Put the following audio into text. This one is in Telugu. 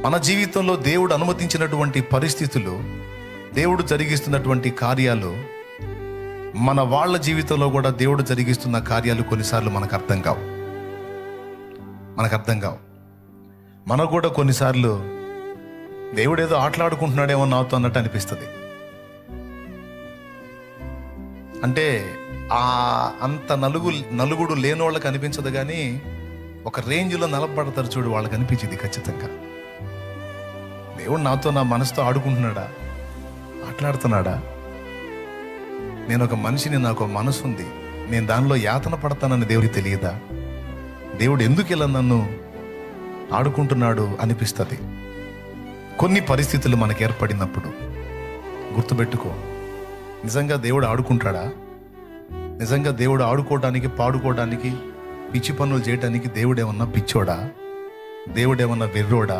మన జీవితంలో దేవుడు అనుమతించినటువంటి పరిస్థితులు, దేవుడు జరిగిస్తున్నటువంటి కార్యాలు, మన వాళ్ళ జీవితంలో కూడా దేవుడు జరిగిస్తున్న కార్యాలు కొన్నిసార్లు మనకు అర్థం కావు. మనకు కూడా కొన్నిసార్లు దేవుడు ఏదో ఆటలాడుకుంటున్నాడేమో నాతో అన్నట్టు అనిపిస్తుంది. అంటే అంత నలుగుడు లేని వాళ్ళకి అనిపించదు, కానీ ఒక రేంజ్లో నిలబడతారు చూడు, వాళ్ళకి అనిపించింది ఖచ్చితంగా. దేవుడు నాతో, నా మనసుతో ఆడుకుంటున్నాడా, ఆటలాడుతున్నాడా? నేను ఒక మనిషిని, నాకు ఒక మనసు ఉంది, నేను దానిలో యాతన పడతానని దేవుడికి తెలియదా? దేవుడు ఎందుకు ఇలా నన్ను ఆడుకుంటున్నాడు అనిపిస్తుంది. కొన్ని పరిస్థితులు మనకు ఏర్పడినప్పుడు గుర్తుపెట్టుకో, నిజంగా దేవుడు ఆడుకుంటాడా? నిజంగా దేవుడు ఆడుకోవడానికి, పాడుకోవడానికి, పిచ్చి పనులు చేయడానికి దేవుడేమన్నా పిచ్చోడా? దేవుడేమన్నా వెర్రోడా?